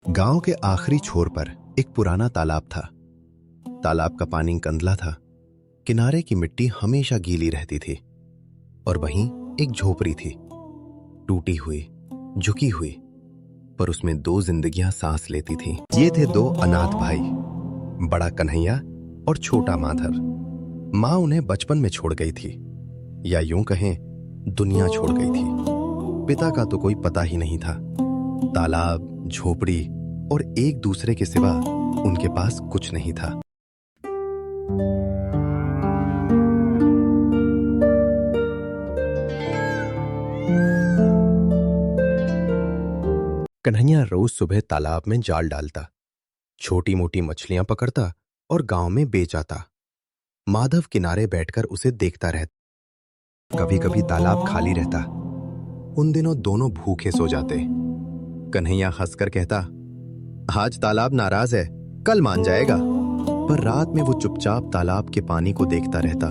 गांव के आखिरी छोर पर एक पुराना तालाब था। तालाब का पानी कंदला था, किनारे की मिट्टी हमेशा गीली रहती थी और वहीं एक झोपड़ी थी, टूटी हुई, झुकी हुई, पर उसमें दो जिंदगियां सांस लेती थीं। ये थे दो अनाथ भाई, बड़ा कन्हैया और छोटा माधव। मां उन्हें बचपन में छोड़ गई थी, या यूं कहें दुनिया छोड़ गई थी। पिता का तो कोई पता ही नहीं था। तालाब, झोपड़ी और एक दूसरे के सिवा उनके पास कुछ नहीं था। कन्हैया रोज सुबह तालाब में जाल डालता, छोटी मोटी मछलियां पकड़ता और गांव में बेच आता। माधव किनारे बैठकर उसे देखता रहता। कभी कभी तालाब खाली रहता। उन दिनों दोनों भूखे सो जाते। कन्हैया हंसकर कहता, आज तालाब नाराज है, कल मान जाएगा। पर रात में वो चुपचाप तालाब के पानी को देखता रहता,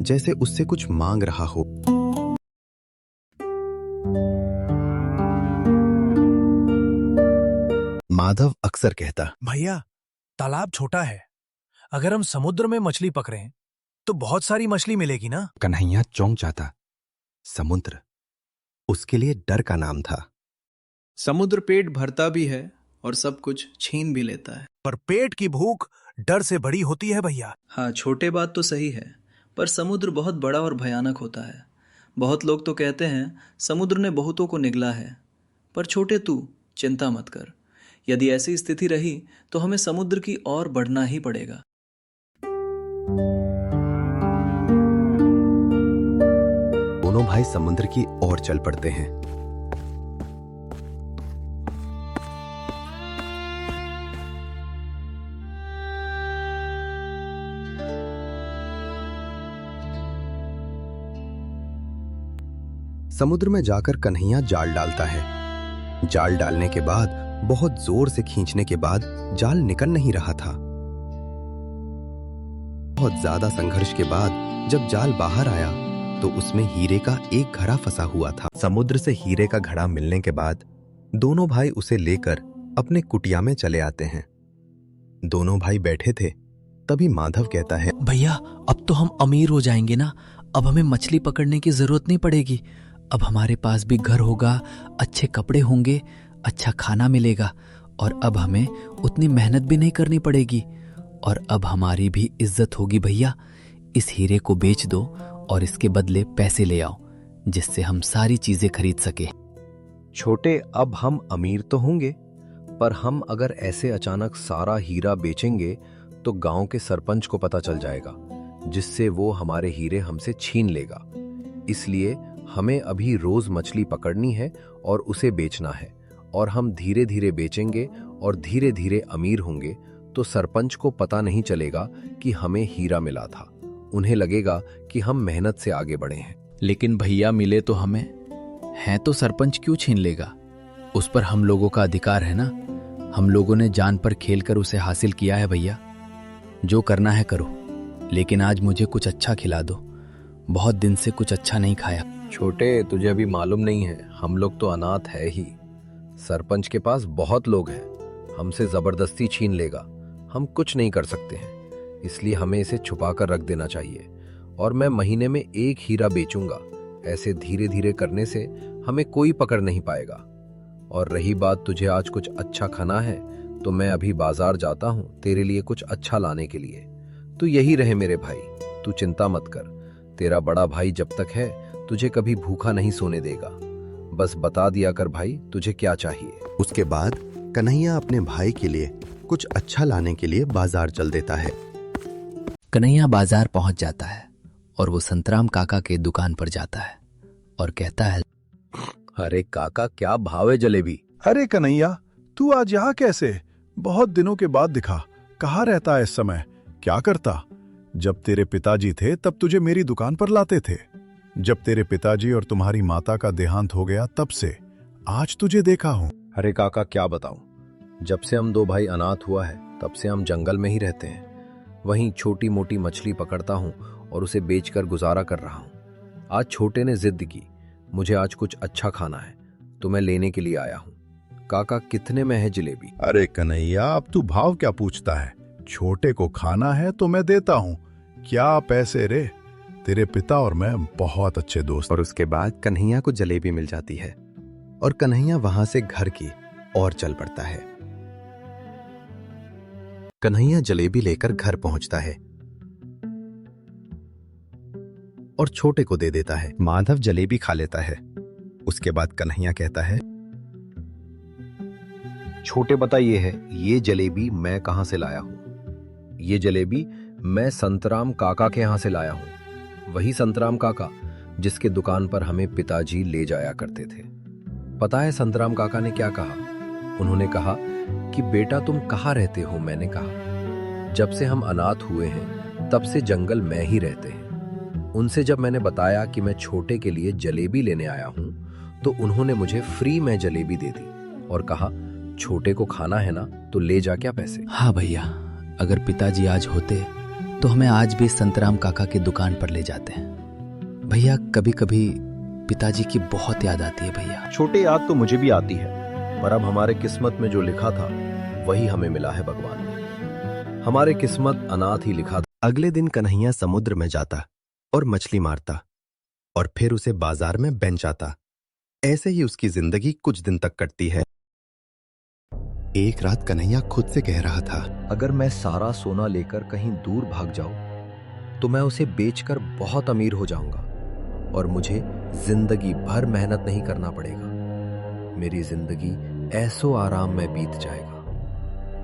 जैसे उससे कुछ मांग रहा हो। माधव अक्सर कहता, भैया, तालाब छोटा है, अगर हम समुद्र में मछली पकड़ें तो बहुत सारी मछली मिलेगी ना? कन्हैया चौंक जाता। समुद्र उसके लिए डर का नाम था। समुद्र पेट भरता भी है और सब कुछ छीन भी लेता है। पर पेट की भूख डर से बड़ी होती है भैया। हाँ, छोटे बात तो सही है, पर समुद्र बहुत बड़ा और भयानक होता है। बहुत लोग तो कहते हैं समुद्र ने बहुतों को निगला है, पर छोटे तू चिंता मत कर। यदि ऐसी स्थिति रही तो हमें समुद्र की ओर बढ़ना ही पड़ेगा। दोनों भाई समुद्र की ओर चल पड़ते हैं। समुद्र में जाकर कन्हैया जाल डालता है। जाल डालने के बाद बहुत जोर से खींचने के बाद जाल निकल नहीं रहा था। बहुत ज्यादा संघर्ष के बाद जब जाल बाहर आया तो उसमें हीरे का एक घड़ा फंसा हुआ था। समुद्र से हीरे का घड़ा मिलने के बाद दोनों भाई उसे लेकर अपने कुटिया में चले आते हैं। दोनों भाई बैठे थे, तभी माधव कहता है, भैया, अब तो हम अमीर हो जाएंगे ना। अब हमें मछली पकड़ने की जरूरत नहीं पड़ेगी। अब हमारे पास भी घर होगा, अच्छे कपड़े होंगे, अच्छा खाना मिलेगा और अब हमें उतनी मेहनत भी नहीं करनी पड़ेगी और अब हमारी भी इज्जत होगी। भैया, इस हीरे को बेच दो और इसके बदले पैसे ले आओ, जिससे हम सारी चीजें खरीद सके। छोटे, अब हम अमीर तो होंगे, पर हम अगर ऐसे अचानक सारा हीरा बेचेंगे तो गांव के सरपंच को पता चल जाएगा, जिससे वो हमारे हीरे हमसे छीन लेगा। इसलिए हमें अभी रोज मछली पकड़नी है और उसे बेचना है, और हम धीरे धीरे बेचेंगे और धीरे धीरे अमीर होंगे तो सरपंच को पता नहीं चलेगा कि हमें हीरा मिला था। उन्हें लगेगा कि हम मेहनत से आगे बढ़े हैं। लेकिन भैया, मिले तो हमें हैं तो सरपंच क्यों छीन लेगा? उस पर हम लोगों का अधिकार है ना। हम लोगों ने जान पर खेलकर उसे हासिल किया है। भैया, जो करना है करो, लेकिन आज मुझे कुछ अच्छा खिला दो। बहुत दिन से कुछ अच्छा नहीं खाया। छोटे, तुझे अभी मालूम नहीं है, हम लोग तो अनाथ है ही। सरपंच के पास बहुत लोग हैं, हमसे जबरदस्ती छीन लेगा। हम कुछ नहीं कर सकते हैं, इसलिए हमें इसे छुपा कर रख देना चाहिए। और मैं महीने में एक हीरा बेचूंगा। ऐसे धीरे धीरे करने से हमें कोई पकड़ नहीं पाएगा। और रही बात तुझे आज कुछ अच्छा खाना है, तो मैं अभी बाजार जाता हूँ तेरे लिए कुछ अच्छा लाने के लिए। तू यही रहे मेरे भाई, तू चिंता मत कर। तेरा बड़ा भाई जब तक है तुझे कभी भूखा नहीं सोने देगा। बस बता दिया कर भाई, तुझे क्या चाहिए। उसके बाद कन्हैया अपने भाई के लिए कुछ अच्छा लाने के लिए बाजार चल देता है। कन्हैया बाजार पहुंच जाता है और वो संतराम काका के दुकान पर जाता है और कहता है, अरे काका, क्या भाव है जलेबी? अरे कन्हैया, तू आज यहाँ कैसे? बहुत दिनों के बाद दिखा। कहाँ रहता है इस समय? क्या करता? जब तेरे पिताजी थे तब तुझे मेरी दुकान पर लाते थे। जब तेरे पिताजी और तुम्हारी माता का देहांत हो गया तब से आज तुझे देखा हूं। अरे काका, क्या बताऊं, जब से हम दो भाई अनाथ हुआ है तब से हम जंगल में ही रहते हैं। वहीं छोटी मोटी मछली पकड़ता हूं और उसे बेचकर गुजारा कर रहा हूं। आज छोटे ने जिद की, मुझे आज कुछ अच्छा खाना है, तो मैं लेने के लिए आया हूं। काका कितने में है जलेबी? अरे कन्हैया, अब तू भाव क्या पूछता है? छोटे को खाना है तो मैं देता हूँ। क्या पैसे रे, तेरे पिता और मैं बहुत अच्छे दोस्त। और उसके बाद कन्हैया को जलेबी मिल जाती है और कन्हैया वहां से घर की ओर चल पड़ता है। कन्हैया जलेबी लेकर घर पहुंचता है और छोटे को दे देता है। माधव जलेबी खा लेता है। उसके बाद कन्हैया कहता है, छोटे बताइए है, ये जलेबी मैं कहां से लाया हूं? ये जलेबी मैं संतराम काका के यहां से लाया हूं। वही संतराम काका जिसके दुकान पर हमें पिताजी ले जाया करते थे। पता है संतराम काका ने क्या कहा? उन्होंने कहा कि बेटा तुम कहाँ रहते हो? मैंने कहा जब से हम अनाथ हुए हैं तब से जंगल में ही रहते हैं। उनसे जब मैंने बताया कि मैं छोटे के लिए जलेबी लेने आया हूं तो उन्होंने मुझे फ्री में जलेबी दे दी और कहा छोटे को खाना है ना तो ले जा क्या पैसे। हाँ भैया, अगर पिताजी आज होते तो हमें आज भी संतराम काका की दुकान पर ले जाते हैं। भैया कभी कभी पिताजी की बहुत याद आती है भैया। छोटे याद तो मुझे भी आती है, पर अब हमारे किस्मत में जो लिखा था वही हमें मिला है भगवान ने। हमारे किस्मत अनाथ ही लिखा था। अगले दिन कन्हैया समुद्र में जाता और मछली मारता और फिर उसे बाजार में बेच आता। ऐसे ही उसकी जिंदगी कुछ दिन तक कटती है। एक रात कन्हैया खुद से कह रहा था, अगर मैं सारा सोना लेकर कहीं दूर भाग जाऊं तो मैं उसे बेचकर बहुत अमीर हो जाऊंगा और मुझे जिंदगी भर मेहनत नहीं करना पड़ेगा। मेरी जिंदगी ऐसो आराम में बीत जाएगा।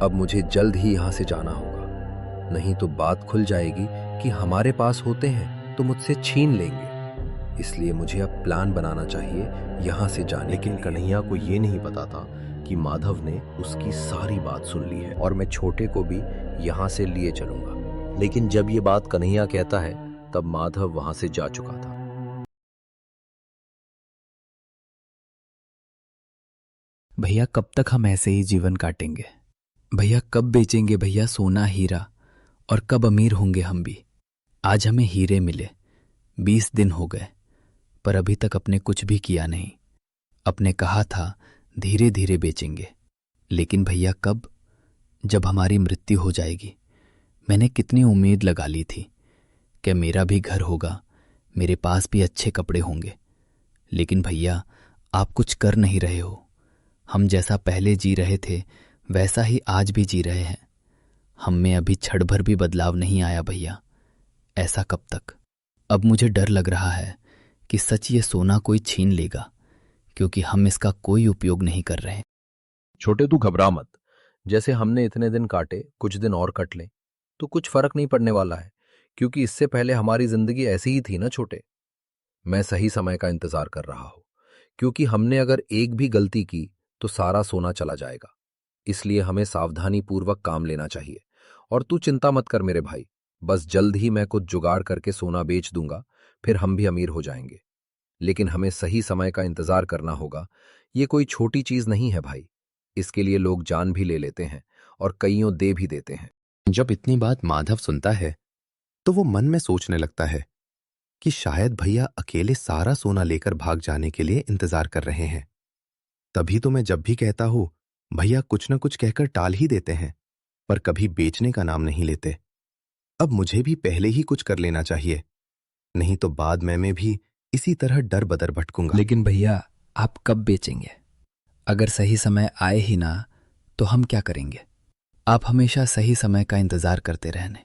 अब मुझे जल्द ही यहां से जाना होगा, नहीं तो बात खुल जाएगी कि हमारे पास होते हैं तो मुझसे छीन लेंगे। इसलिए मुझे अब प्लान बनाना चाहिए यहां से जाने। लेकिन कन्हैया को ये नहीं पता था कि माधव ने उसकी सारी बात सुन ली है और मैं छोटे को भी यहां से लिए चलूंगा। लेकिन जब ये बात कन्हैया कहता है तब माधव वहां से जा चुका था। भैया कब तक हम ऐसे ही जीवन काटेंगे? भैया कब बेचेंगे भैया सोना हीरा, और कब अमीर होंगे हम भी? आज हमें हीरे मिले, 20 दिन हो गए, पर अभी तक अपने कुछ भी किया नहीं। अपने कहा था धीरे धीरे बेचेंगे, लेकिन भैया कब? जब हमारी मृत्यु हो जाएगी। मैंने कितनी उम्मीद लगा ली थी कि मेरा भी घर होगा, मेरे पास भी अच्छे कपड़े होंगे। लेकिन भैया आप कुछ कर नहीं रहे हो। हम जैसा पहले जी रहे थे वैसा ही आज भी जी रहे हैं। हम में अभी क्षण भर भी बदलाव नहीं आया भैया। ऐसा कब तक? अब मुझे डर लग रहा है कि सच ये सोना कोई छीन लेगा, क्योंकि हम इसका कोई उपयोग नहीं कर रहे। छोटे तू घबरा मत। जैसे हमने इतने दिन काटे, कुछ दिन और कट लें तो कुछ फर्क नहीं पड़ने वाला है, क्योंकि इससे पहले हमारी जिंदगी ऐसी ही थी ना छोटे। मैं सही समय का इंतजार कर रहा हूं, क्योंकि हमने अगर एक भी गलती की तो सारा सोना चला जाएगा। इसलिए हमें सावधानी पूर्वक काम लेना चाहिए। और तू चिंता मत कर मेरे भाई, बस जल्द ही मैं कुछ जुगाड़ करके सोना बेच दूंगा, फिर हम भी अमीर हो जाएंगे। लेकिन हमें सही समय का इंतजार करना होगा। ये कोई छोटी चीज नहीं है भाई, इसके लिए लोग जान भी ले लेते हैं और कईयों दे भी देते हैं। जब इतनी बात माधव सुनता है तो वो मन में सोचने लगता है कि शायद भैया अकेले सारा सोना लेकर भाग जाने के लिए इंतजार कर रहे हैं। तभी तो मैं जब भी कहता हूं भैया कुछ न कुछ कहकर टाल ही देते हैं, पर कभी बेचने का नाम नहीं लेते। अब मुझे भी पहले ही कुछ कर लेना चाहिए, नहीं तो बाद में मैं भी इसी तरह डर बदर भटकूंगा। लेकिन भैया आप कब बेचेंगे? अगर सही समय आए ही ना तो हम क्या करेंगे? आप हमेशा सही समय का इंतजार करते रहने,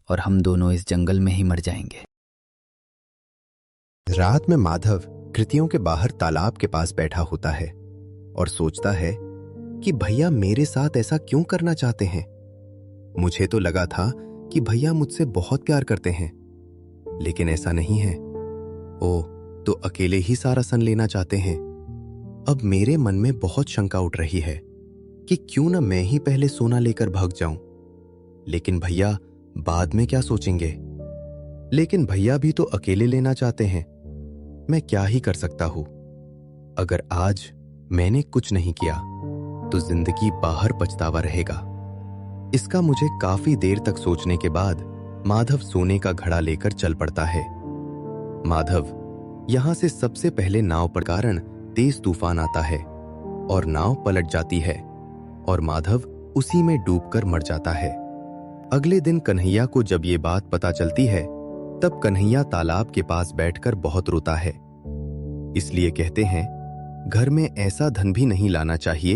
और हम दोनों इस जंगल में ही मर जाएंगे। रात में माधव कृतियों के बाहर तालाब के पास बैठा होता है और सोचता है कि भैया मेरे साथ ऐसा क्यों करना चाहते हैं। मुझे तो लगा था कि भैया मुझसे बहुत प्यार करते हैं, लेकिन ऐसा नहीं है। ओ, तो अकेले ही सारा सन लेना चाहते हैं। अब मेरे मन में बहुत शंका उठ रही है कि क्यों ना मैं ही पहले सोना लेकर भाग जाऊं। लेकिन भैया बाद में क्या सोचेंगे? लेकिन भैया भी तो अकेले लेना चाहते हैं। मैं क्या ही कर सकता हूं? अगर आज मैंने कुछ नहीं किया तो जिंदगी बाहर पछतावा रहेगा। इसका मुझे काफी देर तक सोचने के बाद माधव सोने का घड़ा लेकर चल पड़ता है। माधव यहां से सबसे पहले नाव पर कारण तेज तूफान आता है और नाव पलट जाती है और माधव उसी में डूबकर मर जाता है। अगले दिन कन्हैया को जब ये बात पता चलती है तब कन्हैया तालाब के पास बैठकर बहुत रोता है। इसलिए कहते हैं, घर में ऐसा धन भी नहीं लाना चाहिए